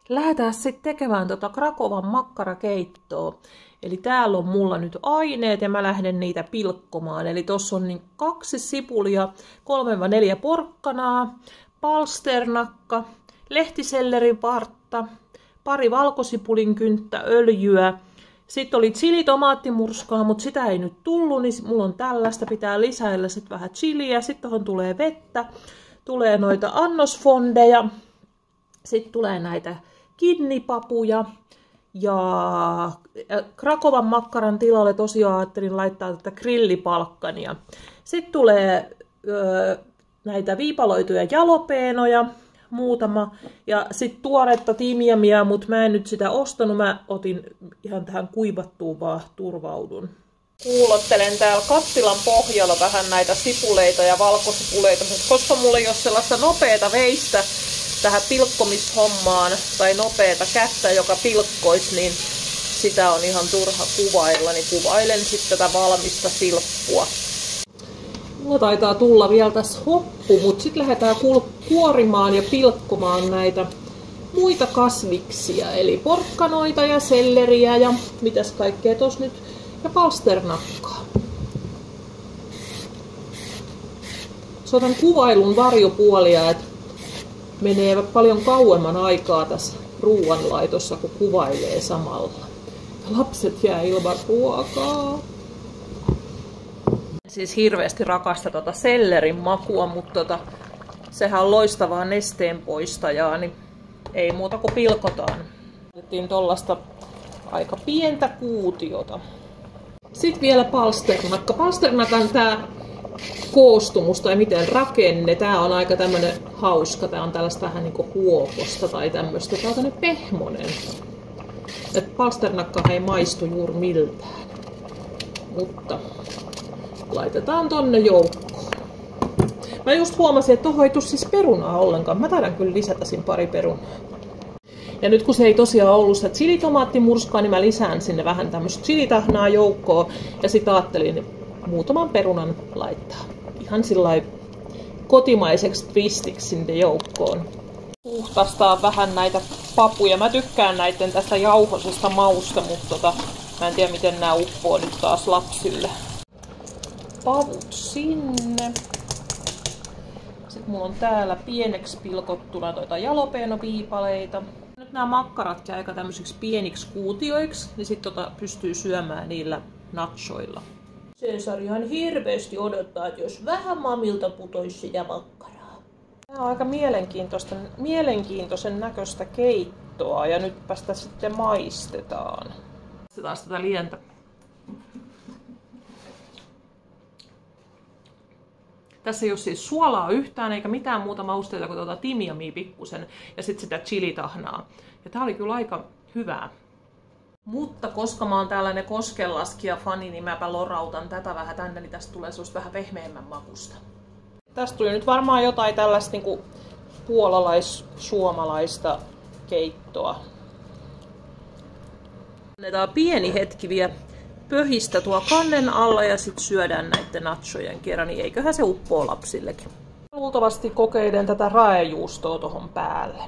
Lähdetään sitten tekemään Krakovan makkarakeittoa. Eli täällä on mulla nyt aineet ja mä lähden niitä pilkkomaan. Eli tossa on 2 sipulia, 3-4 porkkanaa, palsternakka, lehtiselleripartta, pari valkosipulin kynttä öljyä. Sitten oli chili-tomaattimurskaa, mutta sitä ei nyt tullut, niin mulla on tällaista. Pitää lisäillä sitten vähän chiliä. Sitten tuohon tulee vettä, tulee noita annosfondeja. Sitten tulee näitä kidneypapuja. Ja Krakovan makkaran tilalle tosiaan ajattelin laittaa tätä grillipalkkania. Sitten tulee näitä viipaloituja jalopeenoja, muutama. Ja sitten tuoretta timjamia, mutta mä en nyt sitä ostanut. Mä otin ihan tähän kuivattuun vaan turvaudun. Kuulottelen täällä kattilan pohjalla vähän näitä sipuleita ja valkosipuleita, mutta koska mulla ei ole sellaista nopeata veistä tähän pilkkomishommaan tai nopeata kättä, joka pilkkoisi, niin sitä on ihan turha kuvailla, niin kuvailen sitten tätä valmista silppua. Mulla taitaa tulla vielä tässä hoppu, mutta sitten lähdetään kuorimaan ja pilkkomaan näitä muita kasviksia, eli porkkanoita ja selleriä ja mitäs kaikkea tossa nyt, ja palsternakkaa. Se otan kuvailun varjopuolia, että menee paljon kauemman aikaa tässä ruoanlaitossa, kun kuvailee samalla. Lapset jää ilman ruokaa. Siis hirveästi rakasta sellerin makua, mutta sehän on loistavaa nesteen poistajaa, niin ei muuta kuin pilkotaan. Otettiin tollaista aika pientä kuutiota. Sitten vielä palsternakka. Palsternakan tää koostumus tai miten rakenne, tää on aika tämmönen hauska. Tää on tällaista vähän niinku huokosta tai tämmöstä. Tää on tämmönen pehmonen. Et palsternakka ei maistu juuri miltään. Mutta laitetaan tonne joukkoon. Mä just huomasin, että tohon ei tule siis perunaa ollenkaan. Mä taidan kyllä lisätä siinä pari perunaa. Ja nyt kun se ei tosiaan ollut sitä chili-tomaattimurskaa, niin mä lisään sinne vähän tämmöistä chilitahnaa joukkoon. Ja sit ajattelin muutaman perunan laittaa. Ihan sillai kotimaiseksi twistiksi sinne joukkoon. Puhtastaa vähän näitä papuja. Mä tykkään näiden tästä jauhosesta mausta, mutta mä en tiedä miten nää uppoo nyt taas lapsille. Pavut sinne. Sitten mulla on täällä pieneksi pilkottuna jalopeenoviipaleita. Nyt nämä makkarat jää aika tämmöisiksi pieniksi kuutioiksi, niin sitten pystyy syömään niillä nachoilla. Cesar ihan hirveästi odottaa, että jos vähän mamilta putoisi sitä makkaraa. Tämä on aika mielenkiintoisen näköistä keittoa ja nytpä sitä sitten maistetaan. Maistetaan tätä lientä. Tässä ei ole siis suolaa yhtään eikä mitään muuta mausteita kuin timjamia pikkusen ja sitten sitä chilitahnaa. Ja tää oli kyllä aika hyvää. Mutta koska mä oon tällainen koskenlaskija-fani, niin mäpä lorautan tätä vähän tänne, niin tästä tulee sellaista vähän pehmeämmän makusta. Tästä tuli nyt varmaan jotain tällaista niinku puolalais-suomalaista keittoa. Annetaan pieni hetki vielä pöhistä tuo kannen alla ja sitten syödään näiden nachojen kerran, niin eiköhän se uppoo lapsillekin. Luultavasti kokeilen tätä raejuustoa tuohon päälle.